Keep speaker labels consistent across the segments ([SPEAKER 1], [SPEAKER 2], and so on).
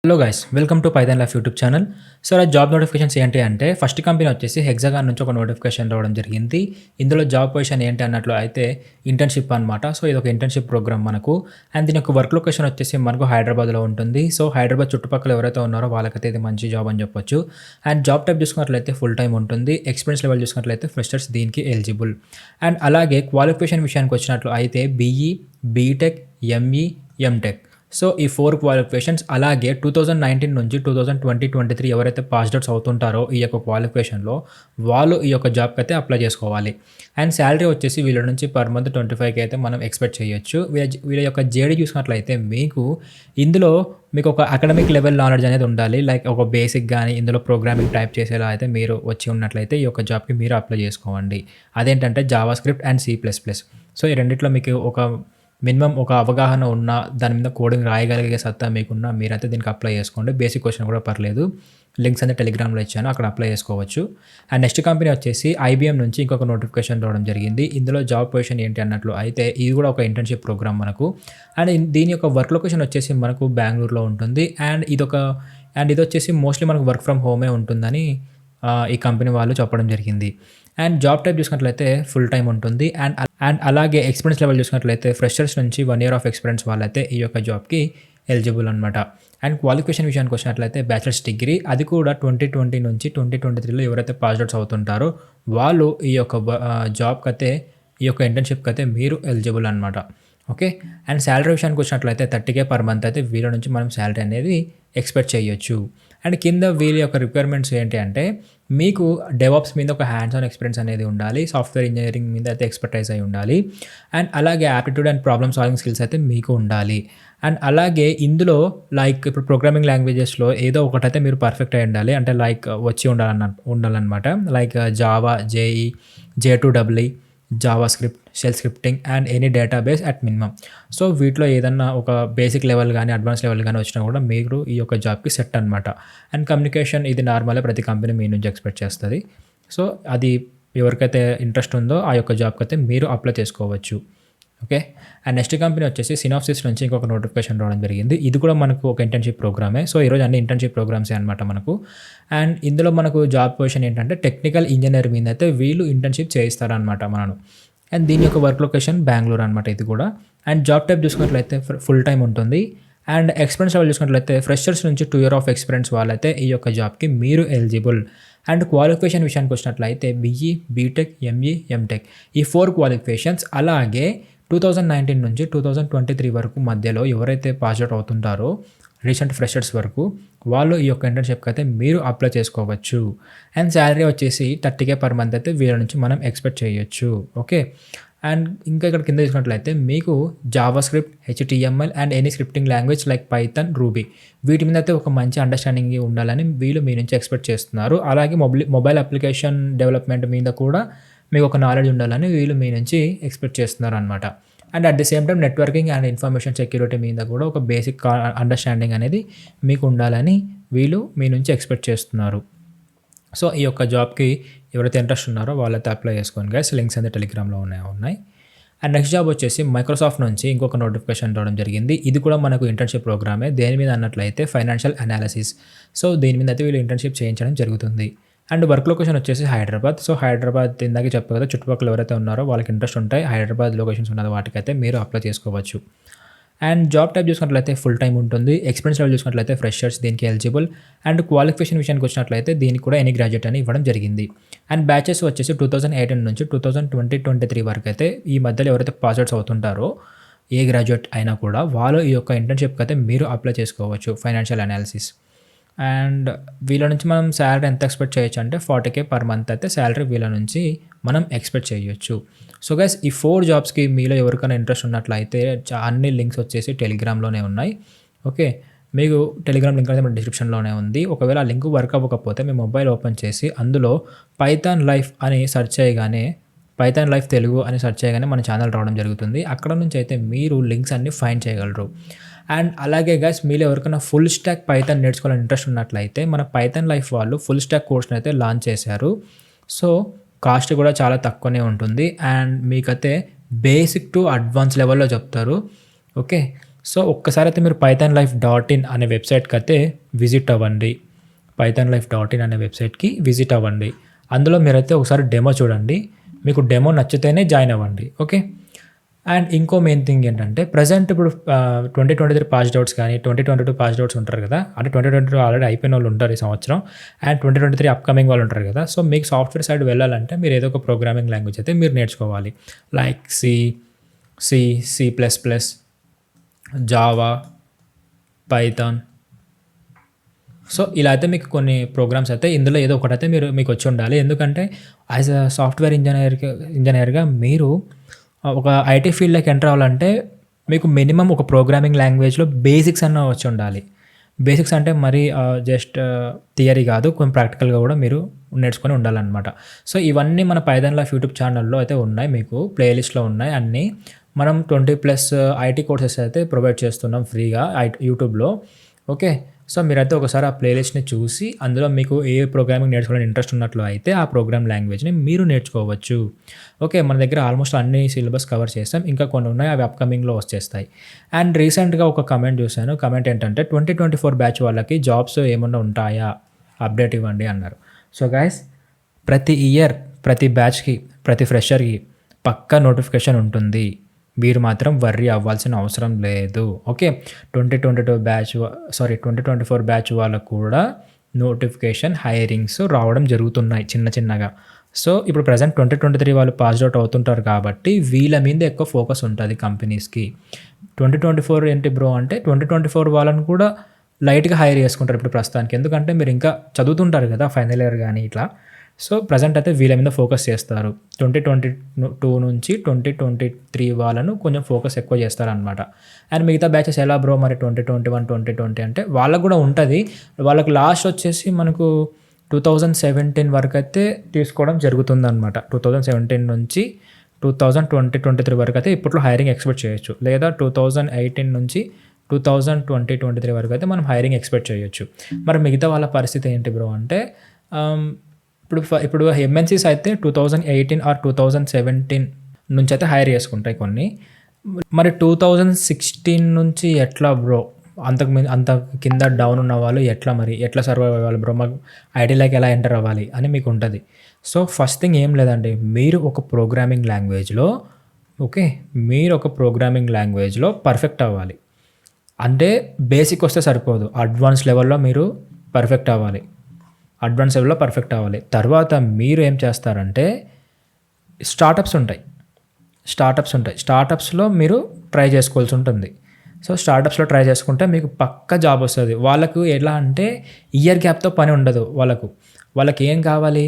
[SPEAKER 1] Hello guys welcome to Python life YouTube channel. So ఆ job notifications ఏంటి అంటే first company వచ్చేసి hexagon నుంచి ఒక నోటిఫికేషన్ రావడం జరిగింది. ఇందులో జాబ్ పొజిషన్ ఏంటి అన్నట్లు అయితే ఇంటర్న్షిప్ అనమాట. సో ఇది ఒక ఇంటర్న్షిప్ ప్రోగ్రామ్ మనకు. అండ్ దీని యొక్క వర్క్ లొకేషన్ వచ్చేసి మనకు హైదరాబాద్లో ఉంటుంది. సో హైదరాబాద్ చుట్టుపక్కల ఎవరైతే ఉన్నారో వాళ్ళకైతే ఇది మంచి జాబ్ అని చెప్పొచ్చు. అండ్ జాబ్ టైప్ చూసుకున్నట్లయితే ఫుల్ టైం ఉంటుంది. ఎక్స్పీరియన్స్ లెవెల్ చూసుకున్నట్లయితే ఫ్రెషర్స్ దీనికి ఎలిజిబుల్. అండ్ అలాగే క్వాలిఫికేషన్ విషయానికి వచ్చినట్లు అయితే BE, BTech, ME, MTech. So ఈ 4 క్వాలిఫికేషన్స్ అలాగే 2019 నుంచి 2023 ఎవరైతే పాస్డ్ అవుట్స్ అవుతుంటారో ఈ యొక్క క్వాలిఫికేషన్లో వాళ్ళు ఈ యొక్క జాబ్కి అయితే అప్లై చేసుకోవాలి. అండ్ శాలరీ వచ్చేసి వీళ్ళ నుంచి పర్ మంత్ 25K అయితే మనం ఎక్స్పెక్ట్ చేయొచ్చు. వీళ్ళ యొక్క జేడీ చూసినట్లయితే ఇందులో మీకు ఒక అకాడమిక్ లెవెల్ నాలెడ్జ్ అనేది ఉండాలి. లైక్ ఒక బేసిక్ కానీ ఇందులో ప్రోగ్రామింగ్ టైప్ చేసేలా అయితే మీరు వచ్చి ఉన్నట్లయితే ఈ యొక్క జాబ్కి మీరు అప్లై చేసుకోండి. అదేంటంటే Java script and C++. So ఈ రెండిట్లో మీకు ఒక మినిమం ఒక అవగాహన ఉన్న దాని మీద కోడింగ్ రాయగలిగే సత్తా మీకున్న మీరైతే దీనికి అప్లై చేసుకోండి. బేసిక్ క్వశ్చన్ కూడా పర్లేదు. లింక్స్ అనేది టెలిగ్రామ్లో ఇచ్చాను, అక్కడ అప్లై చేసుకోవచ్చు. అండ్ నెక్స్ట్ కంపెనీ వచ్చేసి IBM నుంచి ఇంకొక నోటిఫికేషన్ రావడం జరిగింది. ఇందులో జాబ్ పొజిషన్ ఏంటి అన్నట్లు అయితే ఇది కూడా ఒక ఇంటర్న్షిప్ ప్రోగ్రామ్ మనకు. అండ్ దీని యొక్క వర్క్ లొకేషన్ వచ్చేసి మనకు బెంగళూరులో ఉంటుంది. అండ్ ఇది వచ్చేసి మోస్ట్లీ మనకు వర్క్ ఫ్రమ్ హోమే ఉంటుందని ఈ కంపెనీ వాళ్ళు చెప్పడం జరిగింది. అండ్ జాబ్ టైప్ చూసినట్లయితే ఫుల్ టైం ఉంటుంది. అండ్ అలాగే ఎక్స్పీరియన్స్ లెవెల్ చూసినట్లయితే ఫ్రెషర్స్ నుంచి 1 year ఆఫ్ ఎక్స్పీరియన్స్ వాళ్ళైతే ఈ యొక్క జాబ్కి ఎలిజిబుల్ అనమాట. అండ్ క్వాలిఫికేషన్ విషయానికి వచ్చినట్లయితే బ్యాచిలర్స్ డిగ్రీ, అది కూడా 2020 నుంచి 2023లో ఎవరైతే పాస్డ్ అవుట్స్ అవుతుంటారో వాళ్ళు ఈ యొక్క జాబ్కి అయితే ఈ యొక్క ఇంటర్న్షిప్కి అయితే మీరు ఎలిజిబుల్ అనమాట. ఓకే. అండ్ శాలరీ విషయానికి వచ్చినట్లయితే 30K పర్ మంత్ అయితే వీళ్ళ నుంచి మనం శాలరీ అనేది ఎక్స్పెక్ట్ చేయొచ్చు. అండ్ కింద వీళ్ళ యొక్క రిక్వైర్మెంట్స్ ఏంటి అంటే మీకు డెవాప్స్ మీద ఒక హ్యాండ్స్ ఆన్ ఎక్స్పీరియన్స్ అనేది ఉండాలి. సాఫ్ట్వేర్ ఇంజనీరింగ్ మీద అయితే ఎక్స్పర్టైజ్ అయి ఉండాలి. అండ్ అలాగే aptitude and problem solving skills అయితే మీకు ఉండాలి. అండ్ అలాగే ఇందులో లైక్ ఇప్పుడు ప్రోగ్రామింగ్ లాంగ్వేజెస్లో ఏదో ఒకటైతే మీరు పర్ఫెక్ట్ అయి ఉండాలి. అంటే లైక్ వచ్చి ఉండాలన్నమాట. Like Java, JE, J2EE, JavaScript, shell scripting and any database at minimum. So వీటిలో ఏదన్నా ఒక బేసిక్ లెవెల్ కానీ అడ్వాన్స్ లెవెల్ కానీ వచ్చినా కూడా మీరు ఈ యొక్క జాబ్కి సెట్ అనమాట. అండ్ కమ్యూనికేషన్ ఇది నార్మల్గా ప్రతి కంపెనీ మీ నుంచి ఎక్స్పెక్ట్ చేస్తుంది. సో అది ఎవరికైతే ఇంట్రెస్ట్ ఉందో ఆ యొక్క జాబ్కి అయితే మీరు అప్లై చేసుకోవచ్చు. ఓకే. అండ్ నెక్స్ట్ కంపెనీ వచ్చేసి సినాప్సిస్ నుంచి ఇంకొక నోటిఫికేషన్ రావడం జరిగింది. ఇది కూడా మనకు ఒక ఇంటర్న్షిప్ ప్రోగ్రామే. సో ఈరోజు అన్ని ఇంటర్న్షిప్ ప్రోగ్రామ్సే అనమాట మనకు. అండ్ ఇందులో మనకు జాబ్ పొజిషన్ ఏంటంటే టెక్నికల్ ఇంజనీర్ మీద అయితే వీళ్ళు ఇంటర్న్షిప్ చేయిస్తారనమాట మనను. అండ్ దీని యొక్క వర్క్ లొకేషన్ బెంగళూరు అనమాట ఇది కూడా. అండ్ జాబ్ టైప్ చూసుకున్నట్లయితే ఫుల్ టైం ఉంటుంది. అండ్ ఎక్స్పీరియన్స్ లెవెల్ చూసుకున్నట్లయితే ఫ్రెషర్స్ నుంచి 2 year ఆఫ్ ఎక్స్పీరియన్స్ వాళ్ళైతే ఈ యొక్క జాబ్కి మీరు ఎలిజిబుల్. అండ్ క్వాలిఫికేషన్ విషయానికి వచ్చినట్లయితే బీఈ, బీటెక్, ఎంఈ, ఎంటెక్ ఈ 4 క్వాలిఫికేషన్స్ అలాగే 2019 నుంచి 2023 వరకు మధ్యలో ఎవరైతే పాస్ అవుట్ అవుతుంటారో రీసెంట్ ఫ్రెషర్స్ వరకు వాళ్ళు ఈ యొక్క ఇంటర్న్షిప్కి అయితే మీరు అప్లై చేసుకోవచ్చు. అండ్ శాలరీ వచ్చేసి 30K పర్ మంత్ అయితే వీళ్ళ నుంచి మనం ఎక్స్పెక్ట్ చేయొచ్చు. ఓకే. అండ్ ఇంకా ఇక్కడ కింద చూసినట్లయితే మీకు Java script, HTML and any scripting language like Python, ruby వీటి మీద అయితే ఒక మంచి అండర్స్టాండింగ్ ఉండాలని వీళ్ళు మీ నుంచి ఎక్స్పెక్ట్ చేస్తున్నారు. అలాగే మొబైల్ అప్లికేషన్ డెవలప్మెంట్ మీద కూడా మీకు ఒక నాలెడ్జ్ ఉండాలని వీళ్ళు మీ నుంచి ఎక్స్పెక్ట్ చేస్తున్నారు అనమాట. And at the same time networking and information security మీద కూడా ఒక బేసిక్ అండర్స్టాండింగ్ అనేది మీకు ఉండాలని వీళ్ళు మీ నుంచి ఎక్స్పెక్ట్ చేస్తున్నారు. సో ఈ యొక్క జాబ్కి ఎవరైతే ఇంట్రెస్ట్ ఉన్నారో వాళ్ళైతే అప్లై చేసుకోండి గైస్. లింక్స్ అనేది టెలిగ్రామ్లో ఉన్నాయి. అండ్ నెక్స్ట్ జాబ్ వచ్చేసి మైక్రోసాఫ్ట్ నుంచి ఇంకొక నోటిఫికేషన్ రావడం జరిగింది. ఇది కూడా మనకు ఇంటర్న్షిప్ ప్రోగ్రామే. దేని మీద అన్నట్లయితే ఫైనాన్షియల్ అనాలిసిస్. సో దీని మీద అయితే వీళ్ళు ఇంటర్న్షిప్ చేయించడం జరుగుతుంది. అండ్ వర్క్ లొకేషన్ వచ్చేసి హైదరాబాద్. సో హైదరాబాద్ ఇందాక చెప్పారు కదా, చుట్టుపక్కల ఎవరైతే ఉన్నారో వాళ్ళకి ఇంట్రెస్ట్ ఉంటాయి హైదరాబాద్ లొకేషన్స్ ఉన్న వాటికైతే మీరు అప్లై చేసుకోవచ్చు. అండ్ జాబ్ టైప్ చూసుకున్నట్లయితే ఫుల్ టైం ఉంటుంది. ఎక్స్పీరియన్స్ లెవెల్ చూసుకున్నట్లయితే ఫ్రెషర్స్ దీనికి ఎలిజిబుల్. అండ్ క్వాలిఫికేషన్ విషయానికి వచ్చినట్లయితే దీనికి కూడా ఎనీ గ్రాడ్యుయేట్ అని ఇవ్వడం జరిగింది. అండ్ బ్యాచెస్ వచ్చేసి 2018 నుంచి 2023 వరకు అయితే ఈ మధ్యలో ఎవరైతే పాస్ అవుట్స్ అవుతుంటారో ఏ గ్రాడ్యుయేట్ అయినా కూడా వాళ్ళు ఈ యొక్క ఇంటర్న్షిప్కి అయితే మీరు అప్లై చేసుకోవచ్చు ఫైనాన్షియల్ అనాలిసిస్. అండ్ వీళ్ళ నుంచి మనం శాలరీ ఎంత ఎక్స్పెక్ట్ చేయొచ్చు అంటే 40K పర్ మంత్ అయితే శాలరీ వీళ్ళ నుంచి మనం ఎక్స్పెక్ట్ చేయొచ్చు. సో గైస్ ఈ 4 జాబ్స్కి మీలో ఎవరికైనా ఇంట్రెస్ట్ ఉన్నట్లయితే అన్ని లింక్స్ వచ్చేసి టెలిగ్రామ్లోనే ఉన్నాయి. ఓకే. మీకు టెలిగ్రామ్ లింక్ అనేది మన డిస్క్రిప్షన్లోనే ఉంది. ఒకవేళ ఆ లింక్ వర్క్ అవ్వకపోతే మీ మొబైల్ ఓపెన్ చేసి అందులో పైథాన్ లైఫ్ అని సెర్చ్ చేయగానే పైథాన్ లైఫ్ తెలుగు అని సెర్చ్ చేయగానే మన ఛానల్ రావడం జరుగుతుంది. అక్కడ నుంచి అయితే మీరు లింక్స్ అన్ని ఫైండ్ చేయగలరు. అండ్ అలాగే గైస్ మీరు ఎవరికైనా ఫుల్ స్టాక్ పైథాన్ నేర్చుకోవాలని ఇంట్రెస్ట్ ఉన్నట్లయితే మన పైథాన్ లైఫ్ వాళ్ళు ఫుల్ స్టాక్ కోర్స్ని అయితే లాంచ్ చేశారు. సో కాస్ట్ కూడా చాలా తక్కువనే ఉంటుంది. అండ్ మీకైతే బేసిక్ టు అడ్వాన్స్ లెవెల్లో చెప్తారు. ఓకే. సో ఒక్కసారి అయితే మీరు పైథాన్ లైఫ్ డాట్ ఇన్ అనే వెబ్సైట్కి అయితే విజిట్ అవ్వండి. పైథాన్ లైఫ్ డాట్ ఇన్ అనే వెబ్సైట్కి విజిట్ అవ్వండి. అందులో మీరైతే ఒకసారి డెమో చూడండి. మీకు డెమో నచ్చితేనే జాయిన్ అవ్వండి. ఓకే. అండ్ ఇంకో మెయిన్ థింగ్ ఏంటంటే ప్రజెంట్ ఇప్పుడు 2023 పాస్డ్ అవుట్స్ కానీ 2022 పాస్డ్ అవుట్స్ ఉంటారు కదా. అంటే 2022 ఆల్రెడీ అయిపోయిన వాళ్ళు ఉంటారు ఈ సంవత్సరం. అండ్ 2023 అప్కమింగ్ వాళ్ళు ఉంటారు కదా. సో మీకు సాఫ్ట్వేర్ సైడ్ వెళ్ళాలంటే మీరు ఏదో ఒక ప్రోగ్రామింగ్ లాంగ్వేజ్ అయితే మీరు నేర్చుకోవాలి. Like C plus plus, Java, Python. So ఇలా అయితే మీకు కొన్ని ప్రోగ్రామ్స్ అయితే ఇందులో ఏదో ఒకటైతే మీకు వచ్చి ఉండాలి. ఎందుకంటే యాజ్ అ సాఫ్ట్వేర్ ఇంజనీర్గా మీరు ఒక ఐటీ ఫీల్డ్లోకి ఎంటర్ అవ్వాలంటే మీకు మినిమం ఒక ప్రోగ్రామింగ్ లాంగ్వేజ్లో బేసిక్స్ అన్న వచ్చి ఉండాలి. బేసిక్స్ అంటే మరి జస్ట్ థియరీ కాదు, కొంచెం ప్రాక్టికల్గా కూడా మీరు నేర్చుకొని ఉండాలన్నమాట. సో ఇవన్నీ మన పైథాన్ లైఫ్ యూట్యూబ్ ఛానల్లో అయితే ఉన్నాయి, మీకు ప్లేలిస్ట్లో ఉన్నాయి అన్నీ. మనం 20+ ఐటీ కోర్సెస్ అయితే ప్రొవైడ్ చేస్తున్నాం ఫ్రీగా యూట్యూబ్లో. ఓకే. సో మీరైతే ఒకసారి ఆ ప్లేలిస్ట్ని చూసి అందులో మీకు ఏ ప్రోగ్రామింగ్ నేర్చుకోవాలని ఇంట్రెస్ట్ ఉన్నట్లు అయితే ఆ ప్రోగ్రామ్ లాంగ్వేజ్ని మీరు నేర్చుకోవచ్చు. ఓకే. మన దగ్గర ఆల్మోస్ట్ అన్ని సిలబస్ కవర్ చేస్తాం. ఇంకా కొన్ని ఉన్నాయి, అవి అప్కమింగ్లో వచ్చేస్తాయి. అండ్ రీసెంట్గా ఒక కమెంట్ చూశాను. కమెంట్ ఏంటంటే 2024 బ్యాచ్ వాళ్ళకి జాబ్స్ ఏమన్నా ఉంటాయా, అప్డేట్ ఇవ్వండి అన్నారు. సో గైస్, ప్రతి ఇయర్ ప్రతి బ్యాచ్కి ప్రతి ఫ్రెషర్కి పక్కా నోటిఫికేషన్ ఉంటుంది. మీరు మాత్రం వర్రీ అవ్వాల్సిన అవసరం లేదు. ఓకే. 2024 బ్యాచ్ వాళ్ళకు కూడా నోటిఫికేషన్ హైరింగ్స్ రావడం జరుగుతున్నాయి చిన్నగా. సో ఇప్పుడు ప్రజెంట్ 2023 వాళ్ళు పాస్డ్ అవుట్ అవుతుంటారు కాబట్టి వీళ్ళ మీద ఎక్కువ ఫోకస్ ఉంటుంది కంపెనీస్కి. 2024 ఏంటి బ్రో అంటే 2024 వాళ్ళని కూడా లైట్గా హైర్ చేసుకుంటారు ఇప్పుడు ప్రస్తుతానికి. ఎందుకంటే మీరు ఇంకా చదువుతుంటారు కదా ఫైనల్ ఇయర్ కానీ ఇట్లా. సో ప్రజెంట్ అయితే వీళ్ళ మీద ఫోకస్ చేస్తారు. 2022 నుంచి 2023 వాళ్ళను కొంచెం ఫోకస్ ఎక్కువ చేస్తారనమాట. అండ్ మిగతా బ్యాచెస్ ఎలా బ్రో మరి 2021, 2020 అంటే వాళ్ళకు కూడా ఉంటుంది. వాళ్ళకు లాస్ట్ వచ్చేసి మనకు 2017 వరకు అయితే తీసుకోవడం జరుగుతుందన్నమాట. 2017 నుంచి 2023 వరకు అయితే ఇప్పట్లో హైరింగ్ ఎక్స్పెక్ట్ చేయొచ్చు. లేదా 2018 నుంచి 2023 వరకు అయితే మనం హైరింగ్ ఎక్స్పెక్ట్ చేయొచ్చు. మరి మిగతా వాళ్ళ పరిస్థితి ఏంటి బ్రో అంటే ఇప్పుడు ఎంఎన్సీస్ అయితే 2018 ఆర్ 2017 నుంచి అయితే హైర్ చేసుకుంటాయి కొన్ని. మరి 2016 నుంచి ఎట్లా బ్రో, అంత కింద డౌన్ ఉన్న వాళ్ళు ఎట్లా సర్వైవ్ అవ్వాలి బ్రో, మాకు ఐటీలోకి ఎలా ఎంటర్ అవ్వాలి అని మీకు ఉంటుంది. సో ఫస్ట్ థింగ్ ఏం లేదండి, మీరు ఒక ప్రోగ్రామింగ్ లాంగ్వేజ్లో పర్ఫెక్ట్ అవ్వాలి. అంటే బేసిక్ వస్తే సరిపోదు, అడ్వాన్స్ లెవెల్లో మీరు పర్ఫెక్ట్ అవ్వాలి. తర్వాత మీరు ఏం చేస్తారంటే స్టార్టప్స్ ఉంటాయి. స్టార్టప్స్లో మీరు ట్రై చేసుకోవాల్సి ఉంటుంది. సో స్టార్టప్స్లో ట్రై చేసుకుంటే మీకు పక్కా జాబ్ వస్తుంది. వాళ్ళకు ఎలా అంటే ఇయర్ గ్యాప్తో పని ఉండదు. వాళ్ళకి ఏం కావాలి,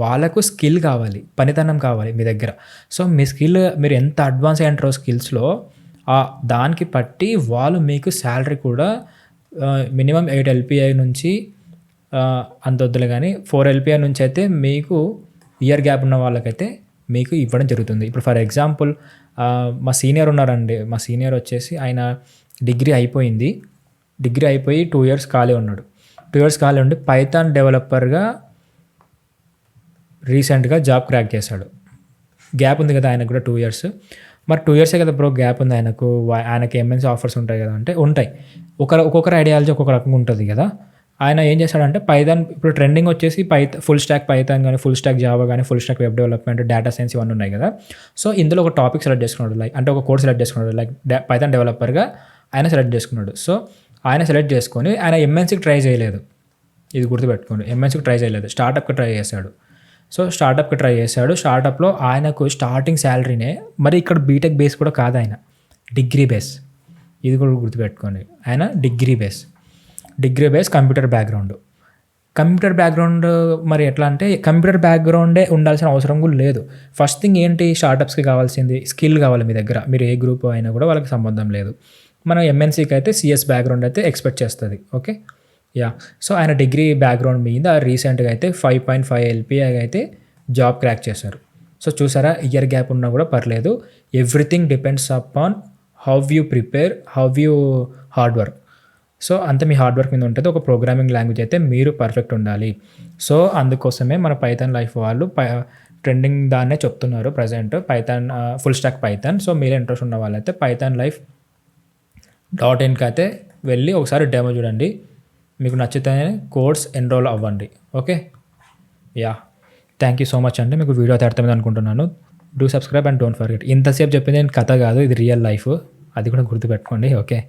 [SPEAKER 1] వాళ్ళకు స్కిల్ కావాలి, పనితనం కావాలి మీ దగ్గర. సో మీ స్కిల్ మీరు ఎంత అడ్వాన్స్ అయి అంటారో స్కిల్స్లో దానికి బట్టి వాళ్ళు మీకు శాలరీ కూడా మినిమం 8 LPI నుంచి అంత వద్దులే కానీ 4 LPI నుంచి అయితే మీకు ఇయర్ గ్యాప్ ఉన్న వాళ్ళకైతే మీకు ఇవ్వడం జరుగుతుంది. ఇప్పుడు ఫర్ ఎగ్జాంపుల్ మా సీనియర్ ఉన్నారండి. మా సీనియర్ వచ్చేసి ఆయన డిగ్రీ అయిపోయి 2 years ఖాళీ ఉన్నాడు. 2 years ఖాళీ ఉండి పైథాన్ డెవలపర్గా రీసెంట్గా జాబ్ క్రాక్ చేశాడు. గ్యాప్ ఉంది కదా ఆయనకు కూడా 2 years. మరి 2 yearsే కదా బ్రో గ్యాప్ ఉంది ఆయనకి ఎంఎన్సీ ఆఫర్స్ ఉంటాయి కదా అంటే ఉంటాయి. ఒక్కొక్కరు ఐడియాలజీ ఒక్కొక్క రకంగా ఉంటుంది కదా. ఆయన ఏం చేశాడంటే పైథాన్ ఇప్పుడు ట్రెండింగ్ వచ్చేసి ఫుల్ స్టాక్ పైథాన్ కానీ, ఫుల్ స్టాక్ జావా కానీ, full stock web development, data science ఇవన్నీ ఉన్నాయి కదా. సో ఇందులో ఒక టాపిక్ సెలెక్ట్ చేసుకున్నాడు, ఒక కోర్స్ సెలెక్ట్ చేసుకున్నాడు, పైథాన్ డెవలపర్గా ఆయన సెలెక్ట్ చేసుకున్నాడు. సో ఆయన సెలెక్ట్ చేసుకొని ఆయన ఎంఎన్సీకి ట్రై చేయలేదు, ఇది గుర్తుపెట్టుకోండి. ఎంఎన్సీకి ట్రై చేయలేదు, స్టార్టప్కి ట్రై చేశాడు. స్టార్టప్లో ఆయనకు స్టార్టింగ్ శాలరీనే, మరి ఇక్కడ బీటెక్ బేస్ కూడా కాదు, ఆయన డిగ్రీ బేస్, ఇది కూడా గుర్తుపెట్టుకోండి. ఆయన డిగ్రీ బేస్ కంప్యూటర్ బ్యాక్గ్రౌండ్ మరి ఎట్లా అంటే కంప్యూటర్ బ్యాక్గ్రౌండే ఉండాల్సిన అవసరం కూడా లేదు. ఫస్ట్ థింగ్ ఏంటి, స్టార్టప్స్కి కావాల్సింది స్కిల్ కావాలి మీ దగ్గర. మీరు ఏ గ్రూప్ అయినా కూడా వాళ్ళకి సంబంధం లేదు. మన ఎంఎన్సీకి అయితే సిఎస్ బ్యాక్గ్రౌండ్ అయితే ఎక్స్పెక్ట్ చేస్తుంది. ఓకే. సో ఆయన డిగ్రీ బ్యాక్గ్రౌండ్ మీద రీసెంట్గా అయితే 5.5 LPI అయితే జాబ్ క్రాక్ చేశారు. సో చూసారా, ఇయర్ గ్యాప్ ఉన్నా కూడా పర్లేదు. Everything depends upon how you prepare, how you hard work. So అంత మీ హార్డ్ వర్క్ మీద ఉంటుంది. ఒక ప్రోగ్రామింగ్ లాంగ్వేజ్ అయితే మీరు పర్ఫెక్ట్ ఉండాలి. సో అందుకోసమే మన పైథాన్ లైఫ్ వాళ్ళు ట్రెండింగ్ దాన్నే చెప్తున్నారు present, Python full stack Python. So మీరే ఇంట్రెస్ట్ ఉన్న వాళ్ళైతే పైథాన్ లైఫ్ .inకి అయితే వెళ్ళి ఒకసారి డెమో చూడండి. మీకు నచ్చితేనే కోర్స్ ఎన్రోల్ అవ్వండి. Okay. Yeah thank you so much అండి. మీకు వీడియో అయితే అర్థమైంది అనుకుంటున్నాను. Do subscribe and don't forget. ఇంతసేపు చెప్పింది నేను కథ కాదు, ఇది రియల్ లైఫ్. అది కూడా గుర్తుపెట్టుకోండి. ఓకే.